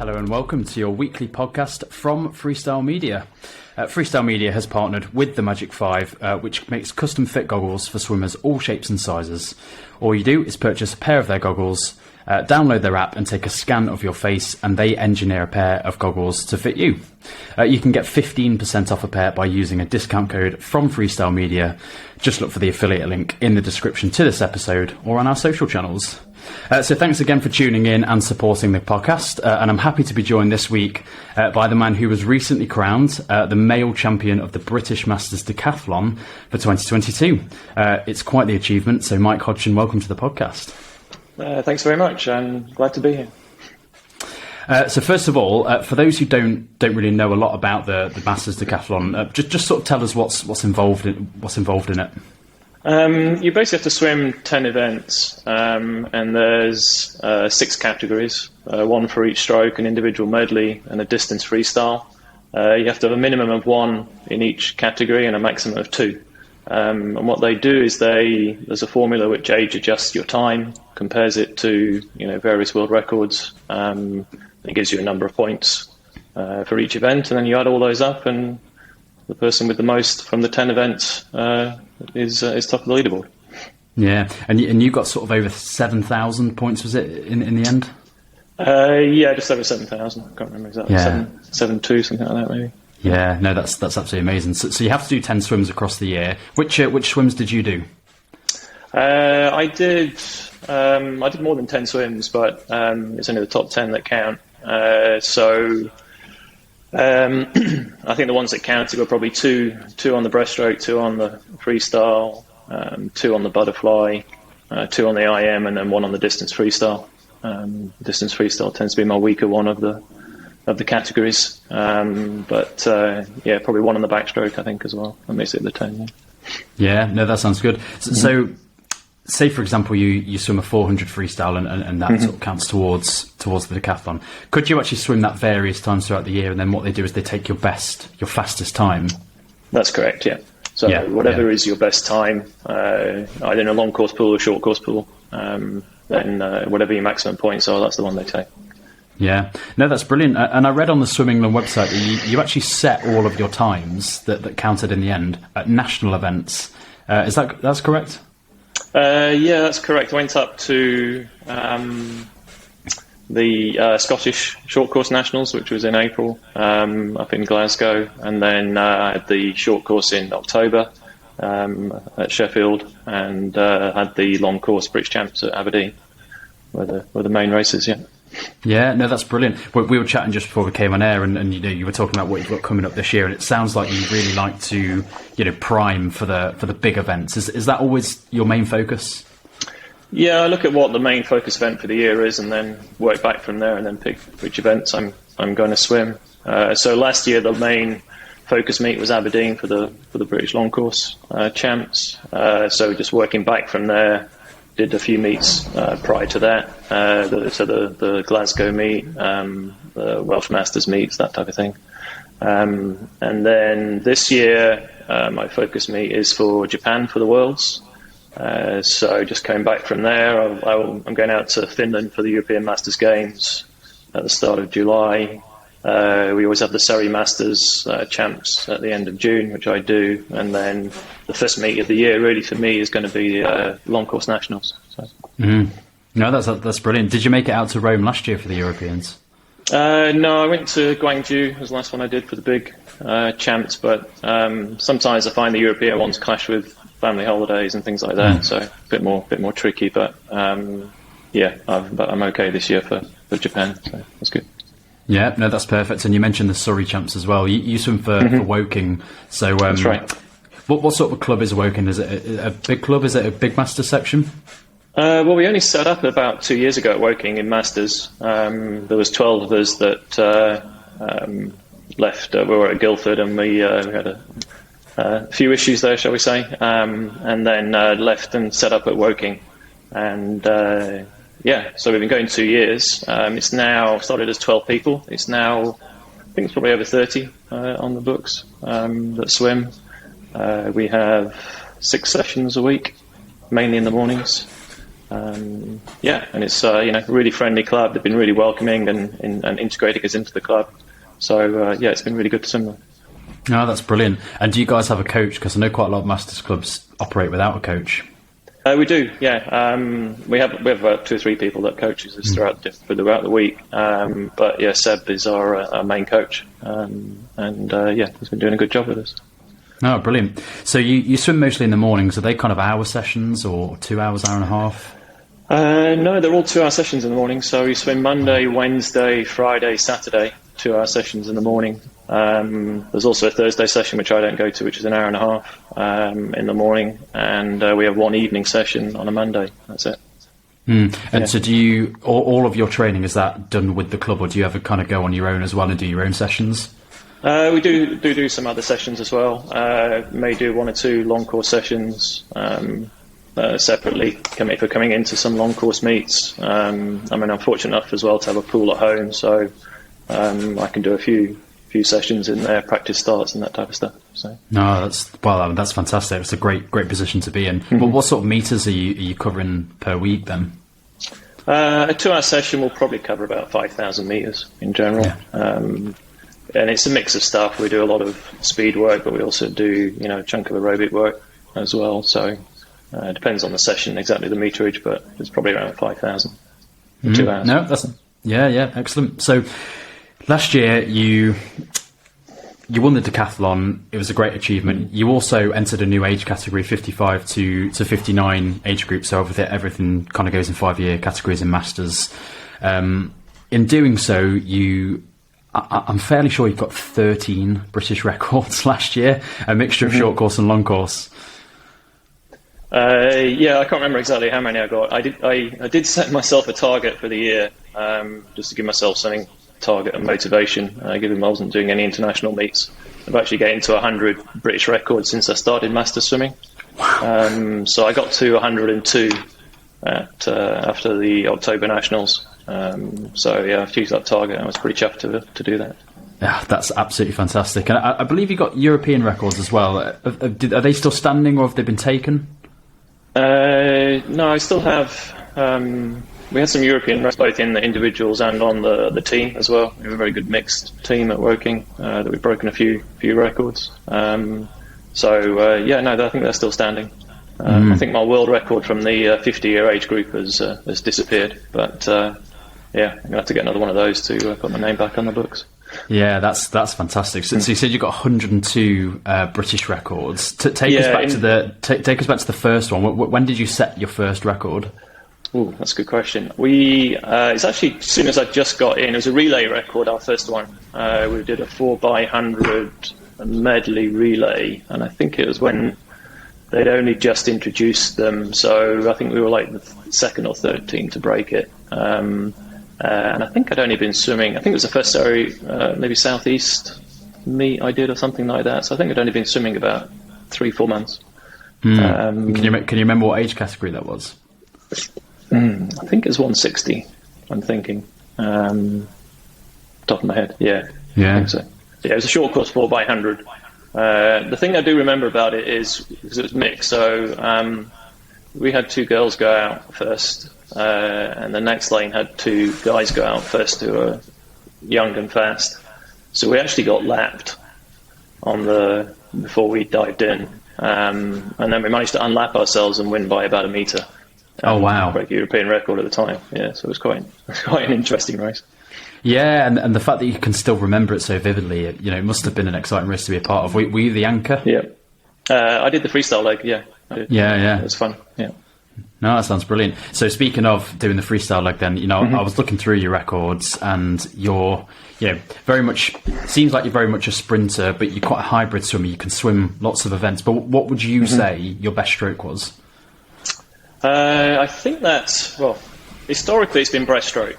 Hello and welcome to your weekly podcast from Freestyle Media. Freestyle Media has partnered with the Magic 5, which makes custom fit goggles for swimmers all shapes and sizes. All you do is purchase a pair of their goggles, download their app and take a scan of your face, and they engineer a pair of goggles to fit you. You can get 15% off a pair by using a discount code from Freestyle Media. Just look for the affiliate link in the description to this episode or on our social channels. So thanks again for tuning in and supporting the podcast, and I'm happy to be joined this week by the man who was recently crowned the male champion of the British Masters Decathlon for 2022. It's quite the achievement, so Mike Hodgson, welcome to the podcast. Thanks very much, I'm glad to be here. So first of all, for those who don't really know a lot about the Masters Decathlon, just sort of tell us what's involved in it. You basically have to swim 10 events, and there's 6 categories, one for each stroke, an individual medley, and a distance freestyle. You have to have a minimum of 1 in each category and a maximum of 2. And what they do is there's a formula which age adjusts your time, compares it to various world records. It gives you a number of points for each event, and then you add all those up, and the person with the most from the 10 events is top of the leaderboard. Yeah, and you got sort of over 7,000 points, was it, in the end? Yeah, just over 7,000. I can't remember exactly. Yeah. 7.2, something like that, maybe. Yeah, no, that's absolutely amazing. So you have to do 10 swims across the year. Which swims did you do? I did more than 10 swims, but it's only the top 10 that count. I think the ones that counted were probably two on the breaststroke, 2 on the freestyle, 2 on the butterfly, 2 on the IM, and then 1 on the distance freestyle. Distance freestyle tends to be my weaker one of the categories, but probably 1 on the backstroke, I think, as well. That makes it the 10. Yeah, no, that sounds good. So say, for example, you swim a 400 freestyle and that sort of counts towards the decathlon. Could you actually swim that various times throughout the year, and then what they do is they take your fastest time? That's correct, yeah. So whatever is your best time, either in a long course pool or short course pool, then whatever your maximum points are, that's the one they take. Yeah, no, that's brilliant. And I read on the Swim England website that you actually set all of your times that counted in the end at national events. That's correct? Yeah, that's correct. I went up to the Scottish Short Course Nationals, which was in April, up in Glasgow, and then I had the short course in October at Sheffield, and had the long course British Champs at Aberdeen, were the main races. Yeah. Yeah, no, that's brilliant. We were chatting just before we came on air, and you were talking about what you've got coming up this year, and it sounds like you really like to prime for the big events. Is that always your main focus? Yeah, I look at what the main focus event for the year is, and then work back from there, and then pick which events I'm going to swim. So last year the main focus meet was Aberdeen for the British Long Course Champs. So just working back from there. Did a few meets prior to that, the Glasgow meet, the Welsh Masters meets, that type of thing. And then this year, my focus meet is for Japan for the Worlds. So just coming back from there, I'm going out to Finland for the European Masters Games at the start of July. We always have the Surrey Masters Champs at the end of June, which I do, and then the first meet of the year really for me is going to be Long Course Nationals. So. No, that's brilliant. Did you make it out to Rome last year for the Europeans? No, I went to Guangzhou. It was the last one I did for the big champs, but sometimes I find the European ones clash with family holidays and things like that, so a bit more tricky. But I'm okay this year for Japan, so that's good. Yeah, no, that's perfect. And you mentioned the Surrey Champs as well. You swim for Woking, so that's right. What sort of club is Woking? Is it a big club? Is it a big Masters section? Well, we only set up about 2 years ago at Woking in Masters. There was 12 of us that left. We were at Guildford, and we had a few issues there, shall we say, and then left and set up at Woking. And so we've been going 2 years. It's now started as 12 people. It's now, I think it's probably over 30 on the books that swim. We have 6 sessions a week, mainly in the mornings. and it's a really friendly club. They've been really welcoming and integrating us into the club. So it's been really good to swim there. No, that's brilliant. And do you guys have a coach? Because I know quite a lot of masters clubs operate without a coach. We do, yeah. We have about 2 or 3 people that coaches us throughout the week. But yeah, Seb is our main coach, and he's been doing a good job with us. Oh, brilliant. So you swim mostly in the mornings. Are they kind of hour sessions or 2 hours, hour and a half? No, they're all 2-hour sessions in the morning. So we swim Monday, Wednesday, Friday, Saturday, 2-hour sessions in the morning. There's also a Thursday session, which I don't go to, which is an hour and a half in the morning. And we have one evening session on a Monday. That's it. So do you, all of your training, is that done with the club, or do you ever kind of go on your own as well and do your own sessions? We do some other sessions as well. May do 1 or 2 long course sessions separately if we're coming into some long course meets. I'm fortunate enough as well to have a pool at home, so I can do a few sessions in there, practice starts and that type of stuff. So no, that's fantastic. It's a great position to be in. But what sort of meters are you covering per week then? A 2-hour session will probably cover about 5,000 meters in general. Yeah. And it's a mix of stuff. We do a lot of speed work, but we also do, a chunk of aerobic work as well. So it depends on the session, exactly the meterage, but it's probably around 5,000 for 2 hours. No, that's excellent. So last year you won the decathlon. It was a great achievement. You also entered a new age category, 55 to 59 age group. So everything kind of goes in 5-year categories in masters. In doing so, I'm fairly sure you've got 13 British records last year, a mixture of short course and long course. I can't remember exactly how many I got. I did set myself a target for the year, just to give myself something, target and motivation, given I wasn't doing any international meets. I've actually getting to 100 British records since I started master swimming. Wow. So I got to 102 after the October Nationals. I've achieved that target. I was pretty chuffed to do that. Yeah, that's absolutely fantastic. And I believe you got European records as well. Are they still standing, or have they been taken? No, I still have. We had some European records both in the individuals and on the team as well. We have a very good mixed team at Woking that we've broken a few records. I think they're still standing. I think my world record from the 50-year age group has disappeared, but I'm going to have to get another one of those to put my name back on the books. Yeah, that's fantastic. So you said you got 102 British records. Take us back to the first one. When did you set your first record? Oh, that's a good question. It's actually as soon as I just got in. It was a relay record, our first one. We did a 4x100 medley relay, and I think it was when they'd only just introduced them, so I think we were like the second or third team to break it. And I think I'd only been swimming, I think it was the first maybe Southeast meet I did or something like that, so I think I'd only been swimming about 3-4 months. Can you remember what age category that was? I think it was 160, I'm thinking. Top of my head, yeah. I think so. Yeah, it was a short course 4x100. The thing I do remember about it is because it was mixed, so we had 2 girls go out first, and the next lane had 2 guys go out first who were young and fast. So we actually got lapped before we dived in, and then we managed to unlap ourselves and win by about a metre. Oh wow! Break a European record at the time. Yeah, so it was quite an interesting race. Yeah, and the fact that you can still remember it so vividly, it must have been an exciting race to be a part of. Were you the anchor? Yeah. I did the freestyle leg, yeah. I did. Yeah. It was fun, yeah. No, that sounds brilliant. So speaking of doing the freestyle leg then, I was looking through your records and you're, very much, seems like you're very much a sprinter, but you're quite a hybrid swimmer. You can swim lots of events. But what would you say your best stroke was? I think historically it's been breaststroke.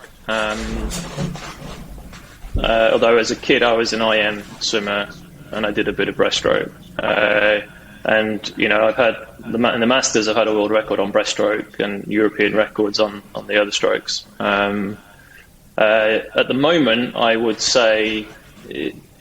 Although as a kid I was an IM swimmer and I did a bit of breaststroke, and I've had in the Masters I've had a world record on breaststroke and European records on the other strokes. At the moment I would say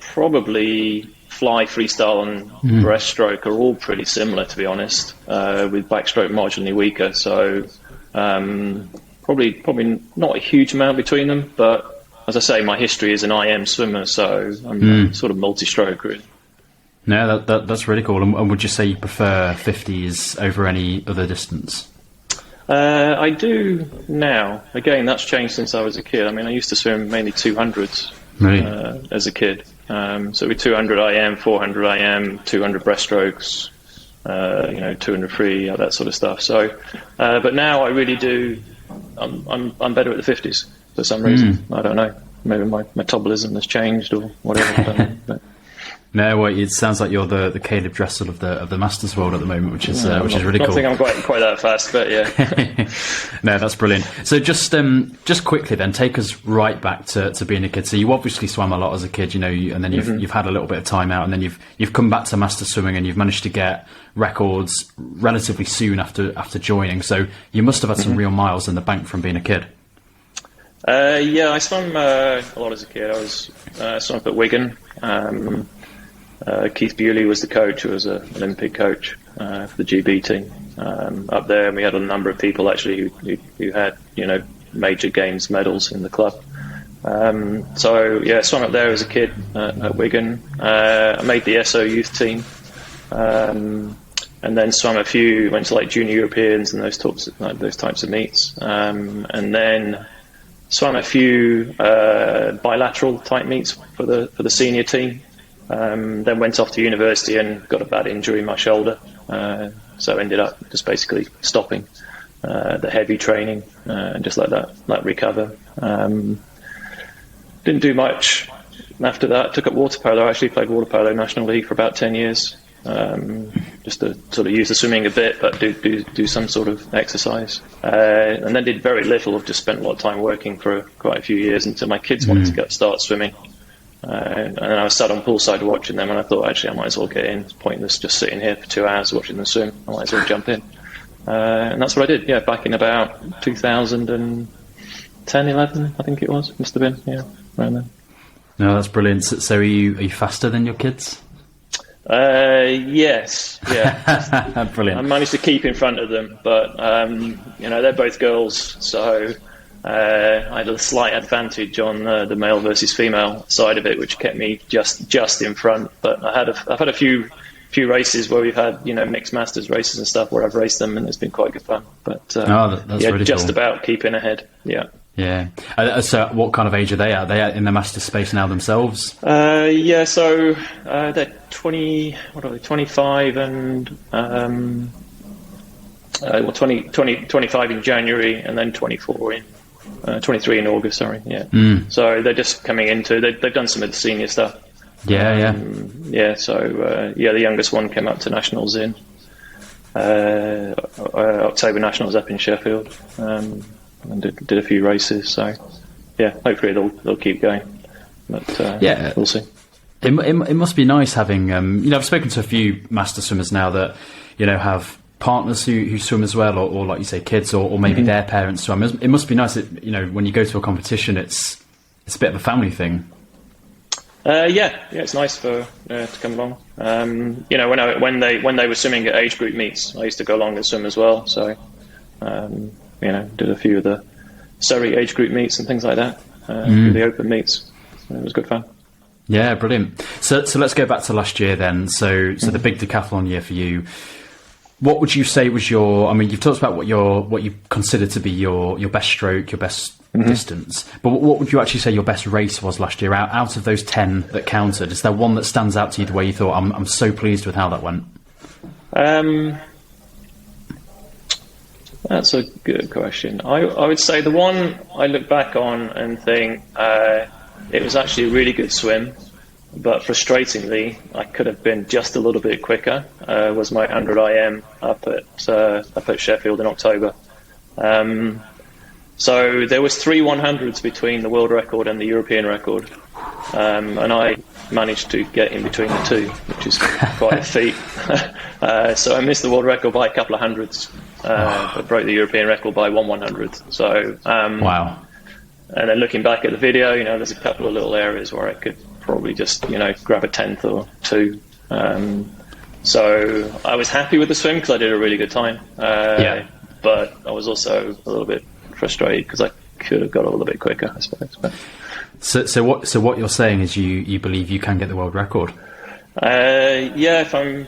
probably fly, freestyle and breaststroke are all pretty similar, to be honest, with backstroke marginally weaker. So Probably not a huge amount between them, but as I say, my history is an IM swimmer, so I'm sort of multi-stroke really. No, that's really cool. And would you say you prefer 50s over any other distance? I do now. Again, that's changed since I was a kid. I mean, I used to swim mainly 200s as a kid. So with 200 IM, 400 IM, 200 breaststrokes, 200 free, that sort of stuff. So, but now I really do. I'm better at the 50s for some reason. I don't know. Maybe my metabolism has changed or whatever. I don't know, but. No, well, it sounds like you're the Caleb Dressel of the Masters world at the moment, which is really cool. I think I'm quite that fast, but yeah. No, that's brilliant. So just quickly then, take us right back to being a kid. So you obviously swam a lot as a kid, and then you've had a little bit of time out, and then you've come back to Master Swimming, and you've managed to get records relatively soon after joining. So you must have had some real miles in the bank from being a kid. Yeah, I swam a lot as a kid. I was swam up at Wigan. Keith Bewley was the coach, who was an Olympic coach for the GB team up there, and we had a number of people actually who had major games medals in the club. So yeah, swam up there as a kid at Wigan. I made the SO youth team, and then swam a few. Went to like Junior Europeans and those types of meets, and then swam a few bilateral type meets for the senior team. Then went off to university and got a bad injury in my shoulder, so ended up just basically stopping the heavy training and just let that recover. Didn't do much after that. Took up water polo. I actually played water polo National League for about 10 years, just to sort of use the swimming a bit, but do some sort of exercise. And then did very little. I've just spent a lot of time working for quite a few years until my kids wanted to start swimming. And then I was sat on poolside watching them, and I thought, actually, I might as well get in. It's pointless just sitting here for 2 hours watching them swim. I might as well jump in. And that's what I did, back in about 2010, 11, I think it was. Must have been, around then. No, that's brilliant. So are you faster than your kids? Yes, yeah. Brilliant. I managed to keep in front of them, but, they're both girls, so... I had a slight advantage on the male versus female side of it, which kept me just in front. But I've had a few races where we've had mixed masters races and stuff where I've raced them, and it's been quite good fun. But that's really just cool. About keeping ahead. Yeah. Yeah. So what kind of age are they at? Are they in the master space now themselves? Yeah. So they're 25 and 25 in January, and then 24 in. 23 in August, sorry. Yeah. So they're just coming into. They've done some of the senior stuff. Yeah. So the youngest one came up to nationals in October nationals up in Sheffield, and did a few races. So hopefully they'll keep going. But we'll see. It must be nice having. I've spoken to a few master swimmers now that have partners who swim as well, or like you say, kids, or maybe their parents swim. It must be nice that when you go to a competition, it's a bit of a family thing. It's nice for to come along. When they were swimming at age group meets, I used to go along and swim as well. So did a few of the Surrey age group meets and things like that. The open meets. It was good fun. Yeah, brilliant. So let's go back to last year then. So the big decathlon year for you. What would you say was your? I mean, you've talked about what you consider to be your best stroke, your best distance. But what would you actually say your best race was last year? Out of those 10 that counted, is there one that stands out to you the way you thought, I'm so pleased with how that went? That's a good question. I would say the one I look back on and think it was actually a really good swim. But frustratingly, I could have been just a little bit quicker. Was my 100 IM up at Sheffield in October. So there was 3 100s between the world record and the European record, and I managed to get in between the two, which is quite a feat. So I missed the world record by a couple of hundreds, but broke the European record by 1 100th. So wow. And then looking back at the video, there's a couple of little areas where I could probably just grab a 10th or 2. So I was happy with the swim because I did a really good time. but I was also a little bit frustrated because I could have got a little bit quicker, I suppose. But. So what you're saying is you believe you can get the world record? Yeah, if I'm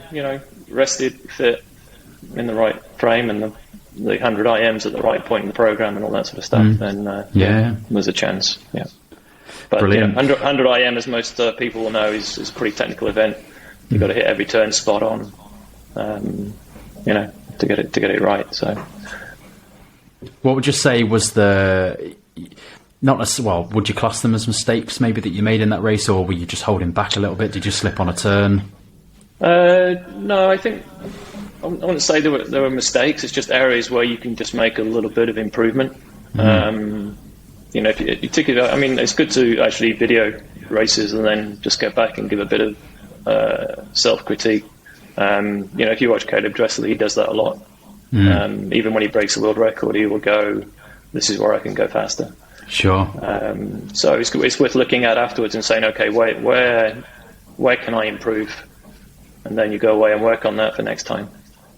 rested, fit, in the right frame, and the 100 IMs at the right point in the program and all that sort of stuff, then there's a chance. Yeah. But brilliant. 100 IM, as most people will know, is a pretty technical event. You've got to hit every turn spot on, to get it right. So, what would you say was would you class them as mistakes maybe that you made in that race, or were you just holding back a little bit? Did you slip on a turn? No, I think I wouldn't say there were mistakes. It's just areas where you can just make a little bit of improvement. If you take it, I mean, it's good to actually video races and then just get back and give a bit of self-critique. If you watch Caleb Dressler, he does that a lot. Even when he breaks a world record, he will go, "This is where I can go faster." Sure. So it's worth looking at afterwards and saying, okay, where can I improve? And then you go away and work on that for next time.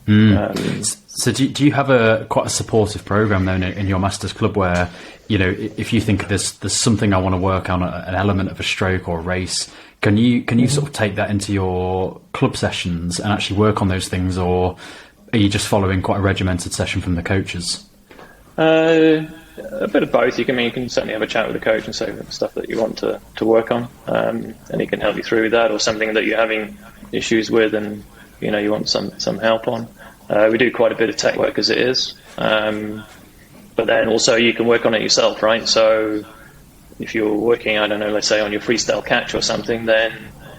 So do you have quite a supportive program then in your Masters Club where, if you think there's something I want to work on, an element of a stroke or a race, can you sort of take that into your club sessions and actually work on those things, or are you just following quite a regimented session from the coaches? A bit of both. You can certainly have a chat with the coach and say the stuff that you want to work on, and he can help you through that, or something that you're having issues with and you want some help on. We do quite a bit of tech work as it is, but then also you can work on it yourself, right? So if you're working, I don't know, let's say on your freestyle catch or something, then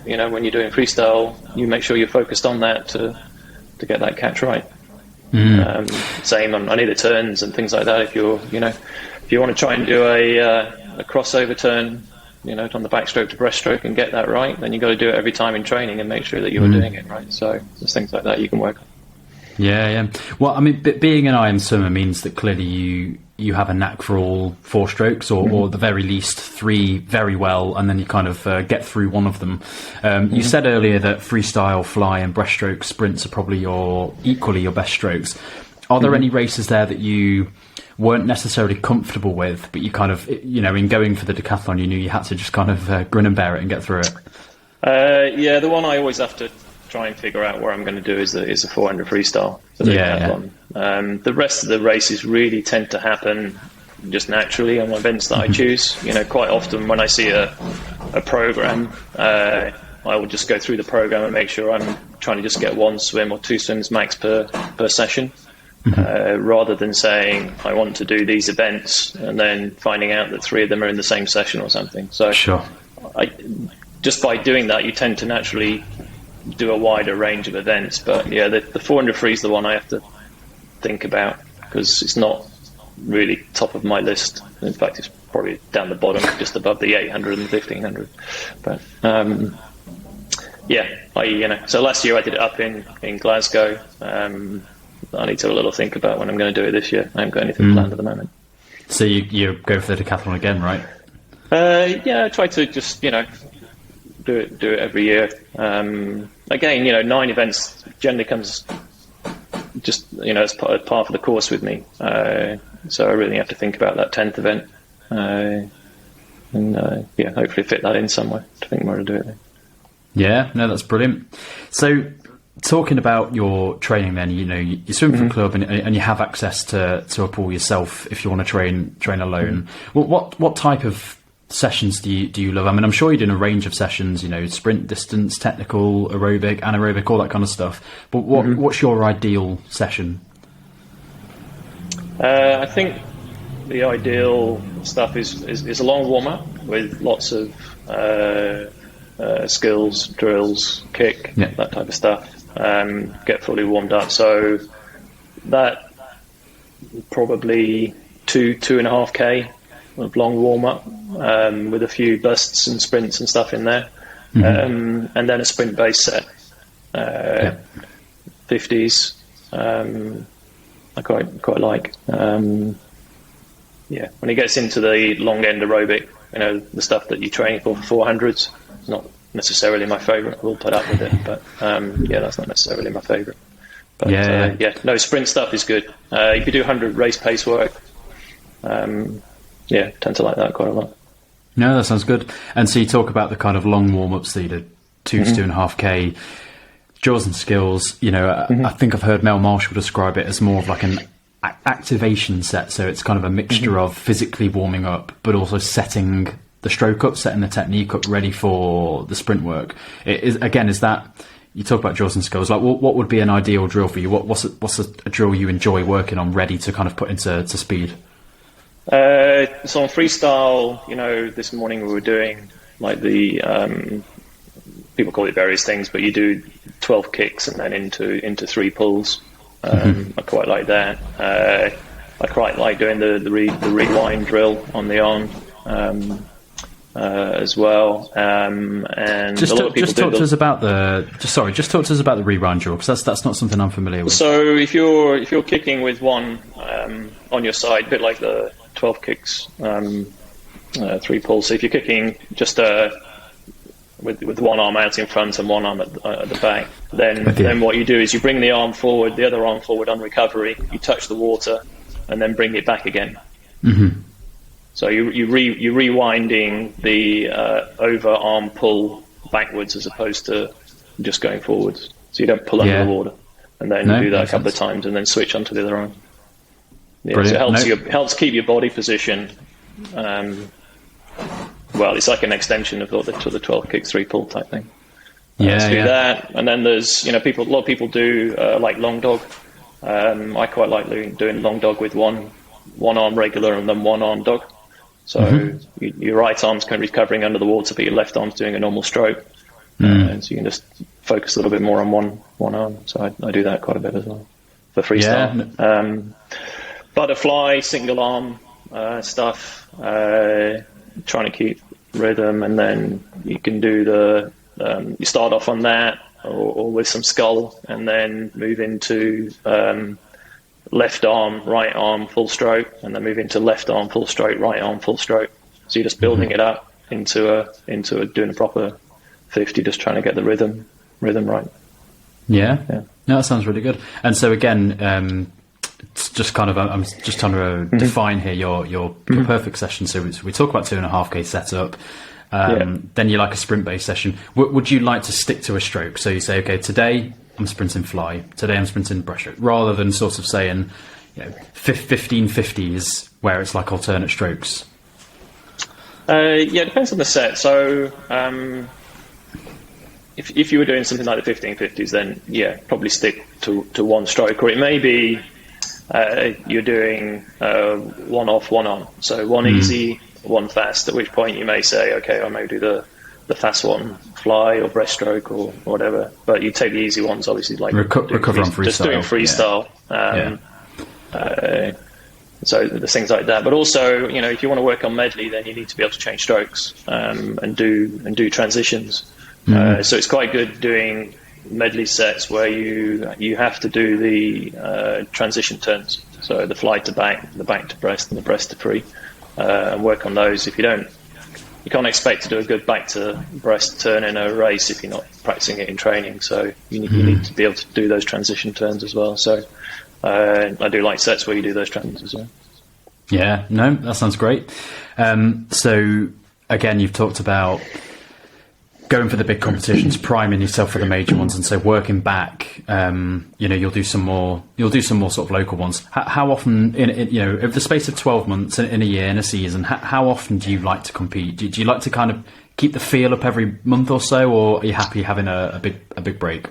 when you're doing freestyle, you make sure you're focused on that to get that catch right. Same on either turns and things like that. If you want to try and do a crossover turn, on the backstroke to breaststroke and get that right, then you've got to do it every time in training and make sure that you're doing it right. So there's things like that you can work on. Yeah. Well, I mean, being an IM swimmer means that clearly you have a knack for all four strokes, or at the very least three very well, and then you kind of get through one of them. You said earlier that freestyle, fly, and breaststroke sprints are probably equally your best strokes. Are there any races there that you weren't necessarily comfortable with, but you kind of, in going for the decathlon, you knew you had to just kind of grin and bear it and get through it? The one I always have to try and figure out where I'm going to do is the 400 freestyle for the decathlon. The rest of the races really tend to happen just naturally on events that I choose. Quite often when I see a program, I will just go through the program and make sure I'm trying to just get one swim or two swims max per session, rather than saying I want to do these events and then finding out that three of them are in the same session or something. So sure. Just by doing that, you tend to naturally do a wider range of events. But the 400 free is the one I have to think about, because it's not really top of my list. In fact, it's probably down the bottom, just above the 800 and 1500. But so last year I did it up in Glasgow. I need to have a little think about when I'm going to do it this year. I haven't got anything planned at the moment. So you go for the decathlon again, right? I try to just do it every year. Again, 9 events generally comes just as part of the course with me. So I really have to think about that 10th event, and hopefully fit that in somewhere to think where to do it then. Yeah, no, that's brilliant. So talking about your training then, you swim for a club and you have access to a pool yourself if you want to train alone. What type of sessions do you love? I mean, I'm sure you're doing a range of sessions, sprint, distance, technical, aerobic, anaerobic, all that kind of stuff. But what's your ideal session? I think the ideal stuff is a long warm-up with lots of skills, drills, kick, that type of stuff. Get fully warmed up. So that probably 2.5K of long warm-up, with a few bursts and sprints and stuff in there, and then a sprint-based set, 50s. I quite like. When it gets into the long end aerobic, the stuff that you train for 400s, it's not necessarily my favourite. We'll put up with it, but that's not necessarily my favourite. But, no, sprint stuff is good. If you do 100 race pace work, tend to like that quite a lot. No, that sounds good. And so you talk about the kind of long warm-ups that you did, 2 to 2.5K, jaws and skills. I think I've heard Mel Marshall describe it as more of like an activation set. So it's kind of a mixture of physically warming up, but also setting the stroke up, setting the technique up, ready for the sprint work. Is that, you talk about jaws and skills, like what would be an ideal drill for you? What's a drill you enjoy working on, ready to kind of put into speed? So on freestyle, this morning we were doing like the people call it various things, but you do 12 kicks and then into 3 pulls. I quite like that. I quite like doing the rewind drill on the arm as well. And just a lot of people talk to us about the rewind drill, because that's not something I'm familiar with. So if you're kicking with one on your side, a bit like the 12 kicks, 3 pulls. So if you're kicking just with one arm out in front and one arm at the back, then what you do is you bring the arm forward, the other arm forward on recovery, you touch the water, and then bring it back again. So you're rewinding the over arm pull backwards as opposed to just going forwards. So you don't pull under the water, and then you do that a couple of times, and then switch onto the other arm. So it helps keep your body position. It's like an extension of the 12 kick 3 pull type thing. Do that, and then there's a lot of people do like long dog. I quite like doing long dog with one arm regular and then one arm dog. So your right arm's kind of recovering under the water, but your left arm's doing a normal stroke. And so you can just focus a little bit more on one arm. So I do that quite a bit as well for freestyle. Butterfly, single arm stuff, trying to keep rhythm, and then you can do you start off on that or with some skull, and then move into left arm, right arm, full stroke, and then move into left arm, full stroke, right arm, full stroke. So you're just building it up into doing a proper 50, just trying to get the rhythm right. Yeah. No, that sounds really good. And so again, it's just kind of, I'm just trying to define here your perfect session. So we talk about 2.5K setup. Then you like a sprint based session. Would you like to stick to a stroke? So you say, okay, today I'm sprinting fly, today I'm sprinting breaststroke, rather than sort of saying 1550s where it's like alternate strokes. It depends on the set. So if you were doing something like the 1550s, then probably stick to one stroke. Or it may be you're doing one off, one on. So one easy, one fast, at which point you may say, okay, I may do the fast one, fly or breaststroke or whatever. But you take the easy ones, obviously, like recover on freestyle. Just doing freestyle. So there's things like that. But also, if you want to work on medley, then you need to be able to change strokes and do transitions. So it's quite good doing medley sets where you have to do the transition turns. So the fly to back, the back to breast, and the breast to free, and work on those. If you don't, you can't expect to do a good back to breast turn in a race if you're not practicing it in training. So you need to be able to do those transition turns as well. So I do like sets where you do those transitions as well. Yeah, no, that sounds great. So again, you've talked about going for the big competitions, priming yourself for the major ones, and so working back. You'll do some more sort of local ones. How often, over the space of 12 months in a year, in a season, how often do you like to compete? Do you like to kind of keep the feel up every month or so, or are you happy having a big break?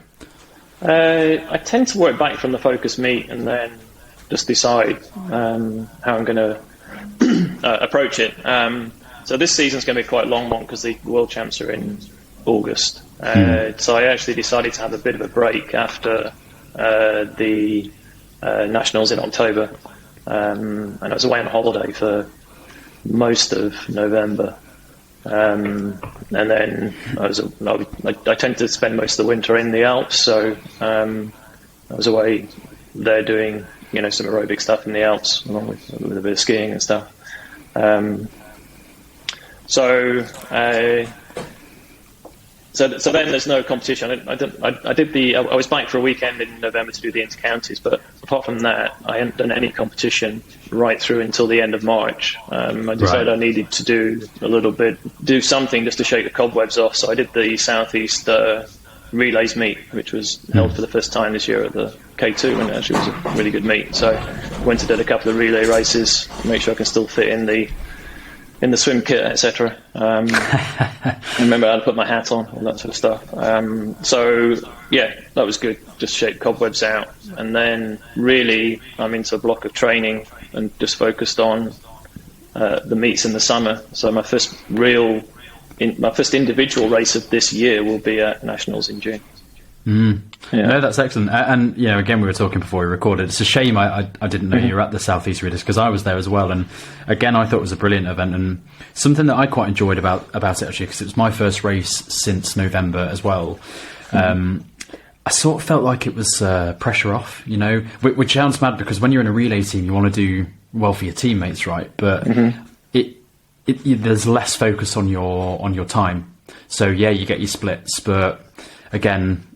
I tend to work back from the focus meet and then just decide how I'm going to approach it. So this season's going to be quite a long one because the World Champs are in August. So I actually decided to have a bit of a break after the Nationals in October. And I was away on holiday for most of November. And then I tend to spend most of the winter in the Alps, so I was away there doing some aerobic stuff in the Alps along with a bit of skiing and stuff. So then there's no competition. I was back for a weekend in November to do the inter-counties, but apart from that, I hadn't done any competition right through until the end of March. I decided I needed to do something just to shake the cobwebs off. So I did the Southeast Relays meet, which was held for the first time this year at the K2, and it actually was a really good meet. So I went and did a couple of relay races, make sure I can still fit in the swim kit, etc. Remember how to put my hat on, all that sort of stuff. So yeah, that was good. Just shake cobwebs out, and then really I'm into a block of training and just focused on the meets in the summer. So my first individual race of this year will be at Nationals in June. No, that's excellent. And again, we were talking before we recorded. It's a shame I didn't know you were at the Southeast Readers, because I was there as well. And again, I thought it was a brilliant event, and something that I quite enjoyed about it actually, because it was my first race since November as well. I sort of felt like it was pressure off, which sounds mad, because when you're in a relay team, you want to do well for your teammates, right? But there's less focus on your time. So yeah, you get your splits, but again,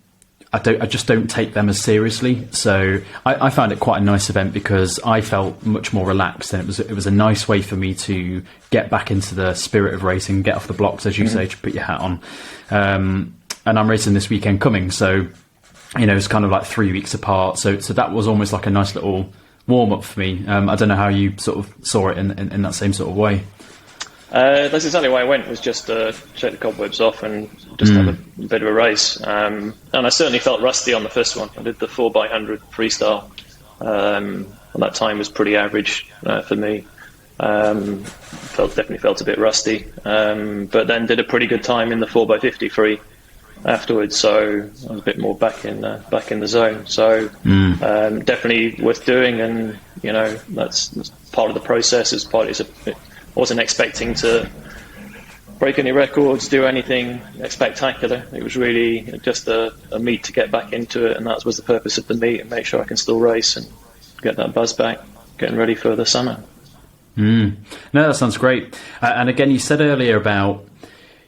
I just don't take them as seriously. So I found it quite a nice event, because I felt much more relaxed, and it was a nice way for me to get back into the spirit of racing, get off the blocks, as you say, to put your hat on. And I'm racing this weekend coming, so it's kind of like 3 weeks apart. So that was almost like a nice little warm up for me. I don't know how you sort of saw it in that same sort of way. That's exactly why I went, was just to shake the cobwebs off and just have a bit of a race. And I certainly felt rusty on the first one. I did the 4x100 freestyle. And that time was pretty average for me. Definitely felt a bit rusty. But then did a pretty good time in the 4x50 free afterwards. So I was a bit more back in the zone. So definitely worth doing. And, that's part of the process. I wasn't expecting to break any records, do anything spectacular. It was really just a meet to get back into it, and that was the purpose of the meet, and make sure I can still race and get that buzz back, getting ready for the summer. No, that sounds great. And again, you said earlier about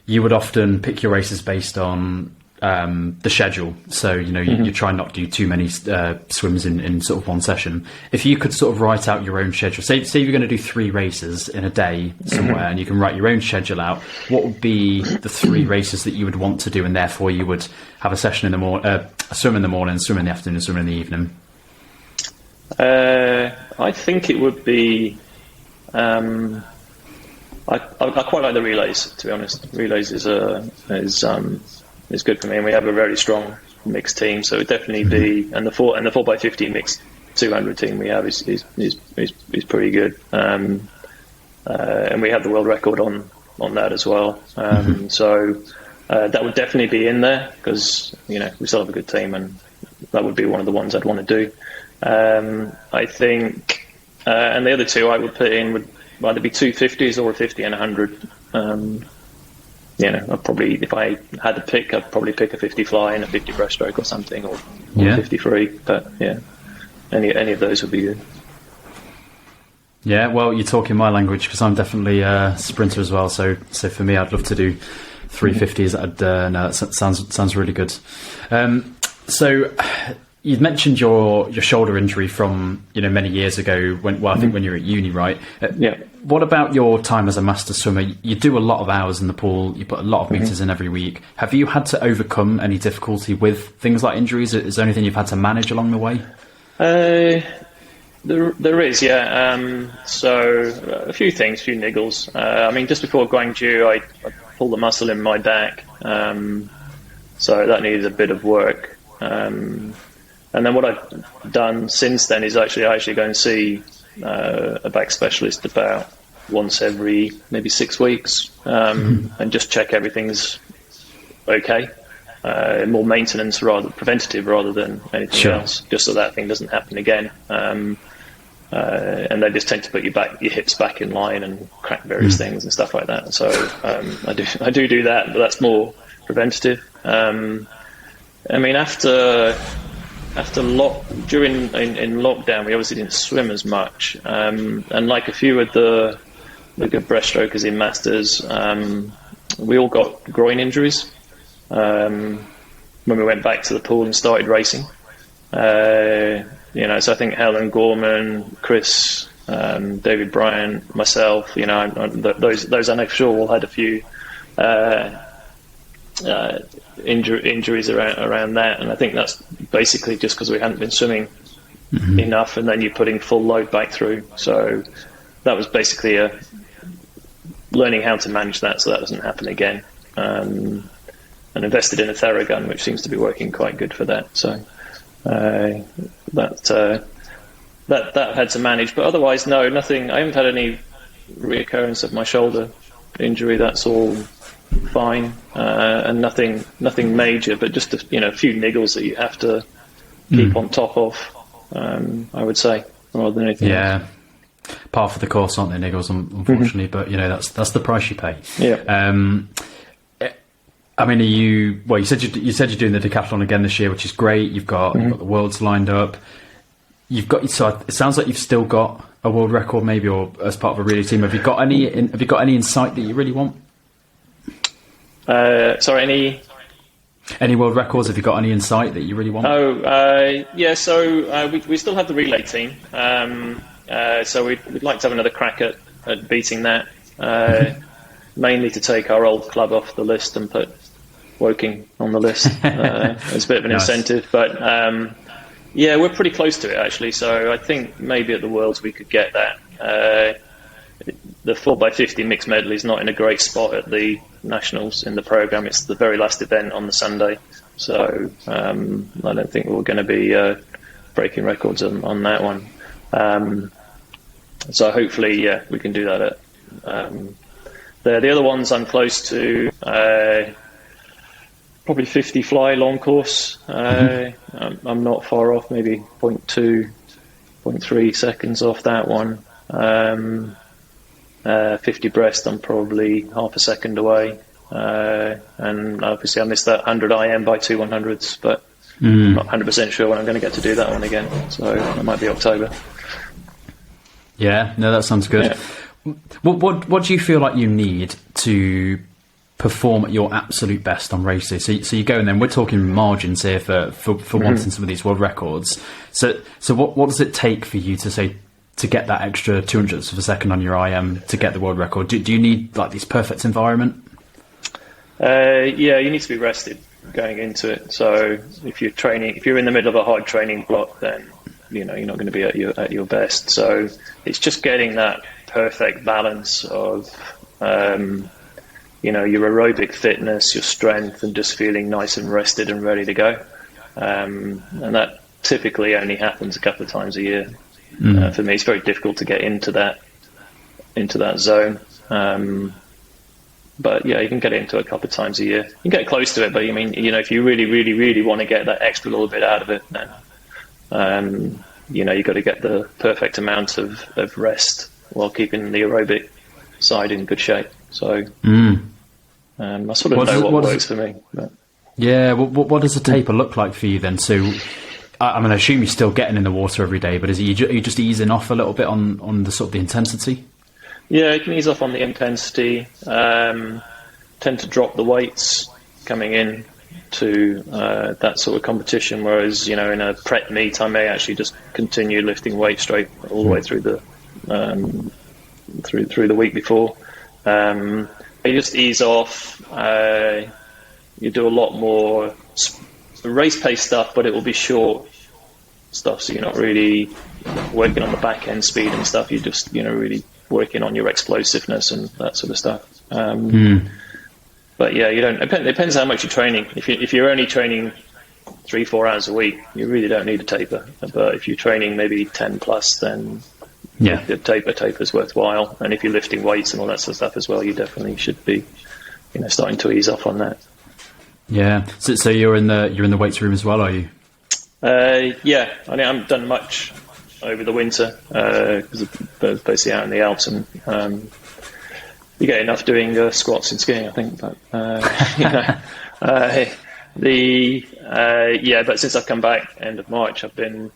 you would often pick your races based on the schedule. So, you try not to do too many swims in sort of one session. If you could sort of write out your own schedule, say you're going to do 3 races in a day somewhere, and you can write your own schedule out, what would be the 3 races that you would want to do, and therefore you would have a session in the morning, a swim in the morning, swim in the afternoon, swim in the evening? I think it would be... I quite like the relays, to be honest. Relays is good for me, and we have a very strong mixed team, so it would definitely be, and the 4x50 mixed 200 team we have is pretty good, and we have the world record on that as well. So that would definitely be in there, because we still have a good team, and that would be one of the ones I'd want to do. I think, and the other 2 I would put in would either be 250s or a 50 and 100. I'd probably, if I had to pick, I'd probably pick a 50 fly and a 50 breaststroke or something, or 50 free. But yeah, any of those would be good. Yeah, well, you're talking my language, because I'm definitely a sprinter as well. So for me, I'd love to do 350s. No, that sounds really good. So you'd mentioned your shoulder injury from many years ago I think when you were at uni, right? Yeah. What about your time as a master swimmer? You do a lot of hours in the pool. You put a lot of meters in every week. Have you had to overcome any difficulty with things like injuries? Is there anything you've had to manage along the way? There is, yeah. So a few things, few niggles. Just before Guangzhou, I pulled a muscle in my back, so that needed a bit of work. And then what I've done since then is actually go and see a back specialist about once every maybe 6 weeks, and just check everything's okay. More maintenance, preventative rather than anything else, just so that thing doesn't happen again. And they just tend to put your hips back in line and crack various things and stuff like that. So I do that, but that's more preventative. In lockdown, we obviously didn't swim as much, and like a few of the good breaststrokers in Masters, we all got groin injuries. when we went back to the pool and started racing. So I think Helen Gorman, Chris, David Bryan, myself, those I know for sure all had a few injuries around that, and I think that's basically just because we hadn't been swimming enough, and then you're putting full load back through. So that was basically learning how to manage that so that doesn't happen again. And invested in a Theragun, which seems to be working quite good for that. So that had to manage, but otherwise, no, nothing. I haven't had any reoccurrence of my shoulder injury. That's all fine, and nothing major, but just a few niggles that you have to keep on top of. I would say, rather than anything else. Par for the course, aren't they, niggles? Unfortunately, but that's the price you pay. Yeah. I mean, you said you're doing the decathlon again this year, which is great. You've got the worlds lined up. So it sounds like you've still got a world record, maybe, or as part of a relay team. Have you got any in sight that you really want? Sorry, any world records? Have you got any in sight that you really want? So we still have the relay team. So we'd like to have another crack at beating that. Mainly to take our old club off the list and put Woking on the list as a bit of an incentive. But we're pretty close to it, actually. So I think maybe at the Worlds we could get that. The 4x50 mixed medley is not in a great spot at the Nationals in the programme. It's the very last event on the Sunday. So I don't think we're going to be breaking records on that one. So hopefully, we can do that at... The other ones I'm close to, probably 50 fly long course. I'm not far off, maybe 0.2, 0.3 seconds off that one. 50 breast, I'm probably half a second away. And obviously I missed that 100 IM by 2 100s, but I'm not 100% sure when I'm going to get to do that one again. So it might be October. Yeah, no, that sounds good. Yeah. What do you feel like you need to perform at your absolute best on races? So you go, and then we're talking margins here for wanting some of these world records. So what does it take for you to get that extra 200ths of a second on your IM to get the world record? Do you need like this perfect environment? You need to be rested going into it. So if you're in the middle of a hard training block, then you're not going to be at your best. So it's just getting that perfect balance of your aerobic fitness, your strength, and just feeling nice and rested and ready to go. And that typically only happens a couple of times a year. For me, it's very difficult to get into that zone. But you can get into it a couple of times a year. You can get close to it, but if you really, really, really want to get that extra little bit out of it, then you've got to get the perfect amount of rest while keeping the aerobic side in good shape. So I sort of know what works for me. But. Yeah, what does a taper look like for you then? So I assume you're still getting in the water every day, but are you just easing off a little bit on the sort of the intensity? Yeah, you can ease off on the intensity. Tend to drop the weights coming in to that sort of competition, whereas in a prep meet I may actually just continue lifting weight straight all the way through the through the week before. You just ease off. You do a lot more race pace stuff, but it will be short stuff, so you're not really working on the back end speed and stuff. You're just really working on your explosiveness and that sort of stuff. But you don't. It depends how much you're training. If you're only training 3-4 hours a week, you really don't need a taper. But if you're training maybe 10 plus, then the taper's worthwhile. And if you're lifting weights and all that sort of stuff as well, you definitely should be starting to ease off on that. Yeah. So you're in the weights room as well, are you? I haven't done much over the winter because I'm basically out in the Alps, and you get enough doing squats and skiing, I think. But but since I've come back end of March, I've been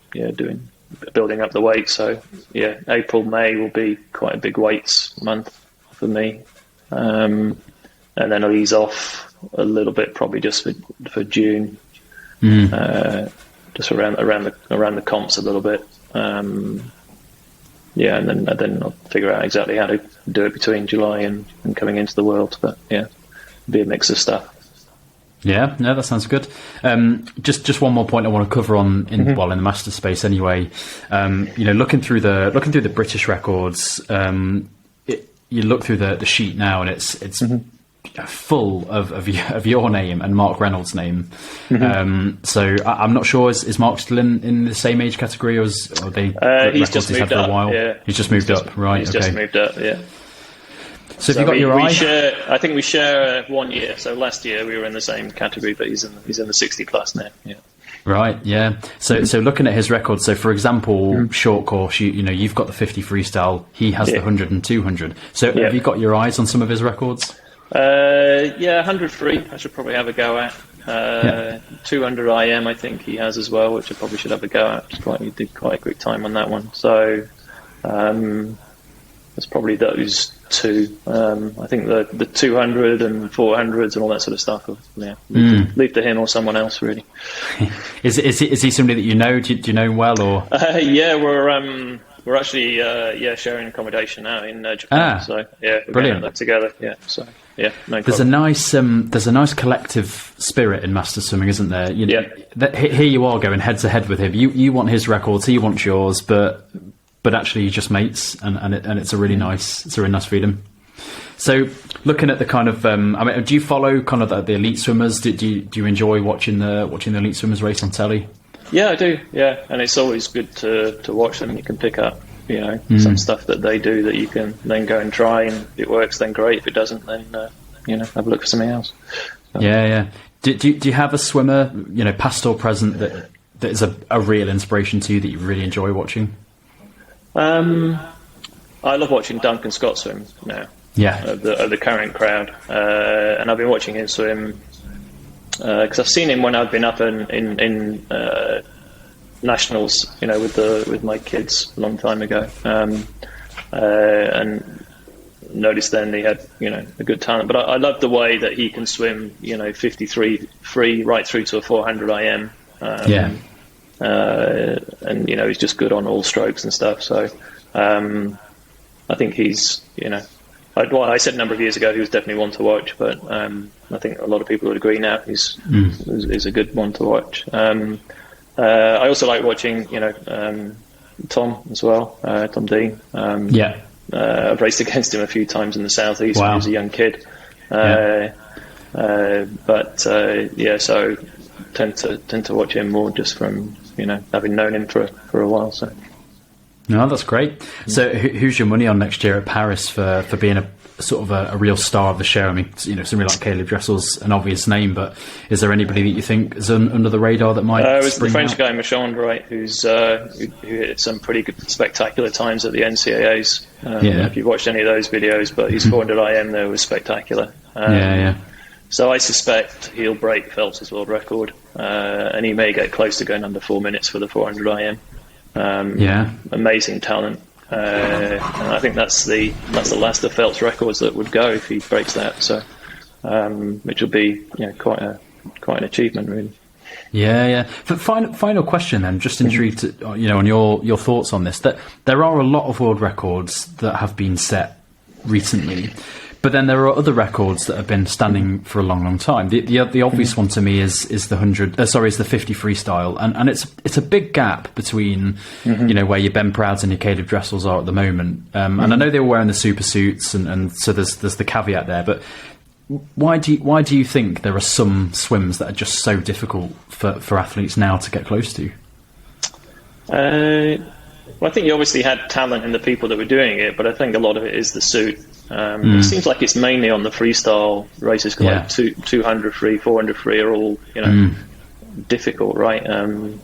building up the weight. So April, May will be quite a big weights month for me. And and then I'll ease off a little bit, probably just for June, just around the comps a little bit. And then I'll figure out exactly how to do it between July and coming into the World. But yeah, it'll be a mix of stuff. Yeah, no, that sounds good. Just one more point I want to cover in the master space anyway. Looking through the British records, you look through the sheet now, and it's full of your name and Mark Reynolds' name. So I'm not sure, is Mark still in the same age category, or are they he's just moved up for a while? Yeah. He's just moved up, right? He's just moved up, yeah. So have you got your eye? I think we share 1 year. So last year we were in the same category, but he's in the 60 plus now. Yeah. Right. Yeah. So looking at his records. So for example, short course, you've got the 50 freestyle. He has the 100 and 200. So have you got your eyes on some of his records? 100 free. I should probably have a go at. 200 IM. I think he has as well, which I probably should have a go at. He did quite a quick time on that one. So it's probably those two. I think the 200 and 400s and all that sort of stuff. Leave to him or someone else, really. Is he somebody that you know? Do you know him well, or? We're actually sharing accommodation now in Japan. So we're brilliant. That together. Yeah. So no there's problem. there's a nice collective spirit in master swimming, isn't there? Here you are going head to head with him. You want his records, he wants yours, but actually you're just mates, and it's a really nice freedom. So looking at the kind of do you follow kind of the elite swimmers? Do you enjoy watching the elite swimmers race on telly? Yeah, I do. Yeah, and it's always good to watch them. You can pick up some stuff that they do that you can then go and try, and if it works, then great. If it doesn't, then have a look for something else. So. Yeah. Do you have a swimmer, past or present, that is a real inspiration to you that you really enjoy watching? I love watching Duncan Scott swim now. Yeah. Of the current crowd, and I've been watching him swim because I've seen him when I've been up in nationals, with my kids a long time ago, and noticed then he had a good talent. But I love the way that he can swim, 53 free right through to a 400 IM. And he's just good on all strokes and stuff. So I think he's I said a number of years ago he was definitely one to watch, but I think a lot of people would agree now he's a good one to watch. I also like watching Tom as well, Tom Dean. I've raced against him a few times in the southeast when he was a young kid. So tend to watch him more just from having known him for a while. So no, that's great. So who's your money on next year at Paris for being a sort of a real star of the show? I mean, somebody like Caleb Dressel's an obvious name, but is there anybody that you think is under the radar that might? It was the French guy Michon, right? Who hit some pretty good, spectacular times at the NCAAs. If you've watched any of those videos, but his 400 IM there was spectacular. So I suspect he'll break Phelps' world record, and he may get close to going under 4 minutes for the 400 IM. Amazing talent. And I think that's the last of Phelps' records that would go if he breaks that. So, which will be quite an achievement, really. Yeah. Final question then. Just intrigued, on your thoughts on this. That there are a lot of world records that have been set recently. But then there are other records that have been standing for a long, long time. The obvious one to me is the 50 freestyle, and it's a big gap between where your Ben Prouds and your Caleb Dressels are at the moment. And I know they were wearing the super suits, and so there's the caveat there. But why do you think there are some swims that are just so difficult for athletes now to get close to? Well, I think you obviously had talent in the people that were doing it, but I think a lot of it is the suit. It seems like it's mainly on the freestyle races, like 200 free, 400 free are all difficult, right? And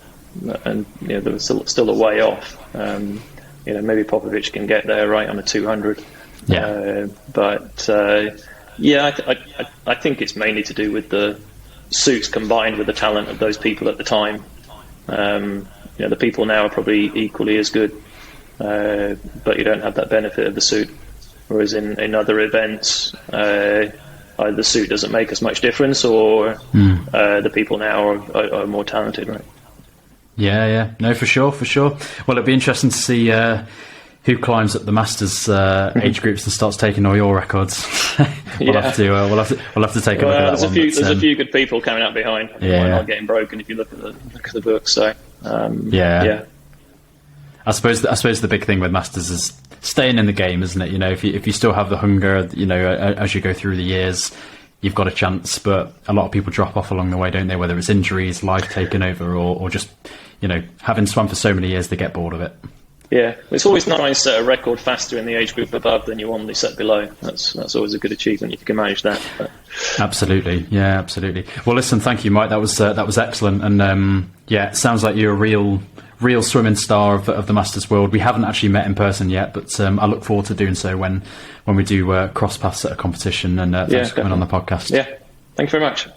they're still a way off. Maybe Popovich can get there right on a 200. I think it's mainly to do with the suits combined with the talent of those people at the time. The people now are probably equally as good, but you don't have that benefit of the suit. Whereas in other events, either the suit doesn't make as much difference, or the people now are more talented, right? Yeah, no, for sure. Well, it'd be interesting to see who climbs up the Masters age groups and starts taking all your records. We'll have to take a look at that one. There's a few good people coming up behind. Yeah, not getting broken if you look at the book. So yeah. I suppose the big thing with Masters is staying in the game, isn't it? You know, if you still have the hunger, you know, as you go through the years, you've got a chance. But a lot of people drop off along the way, don't they? Whether it's injuries, life taking over, or just, you know, having swum for so many years, they get bored of it. Yeah, it's always nice to set a record faster in the age group above than you normally set below. That's always a good achievement if you can manage that. But. Absolutely, yeah, absolutely. Well, listen, thank you, Mike. That was excellent, and it sounds like you're a real swimming star of the Masters world. We haven't actually met in person yet, but I look forward to doing so when we do cross paths at a competition. And thanks for coming on the podcast. Yeah, thank you very much.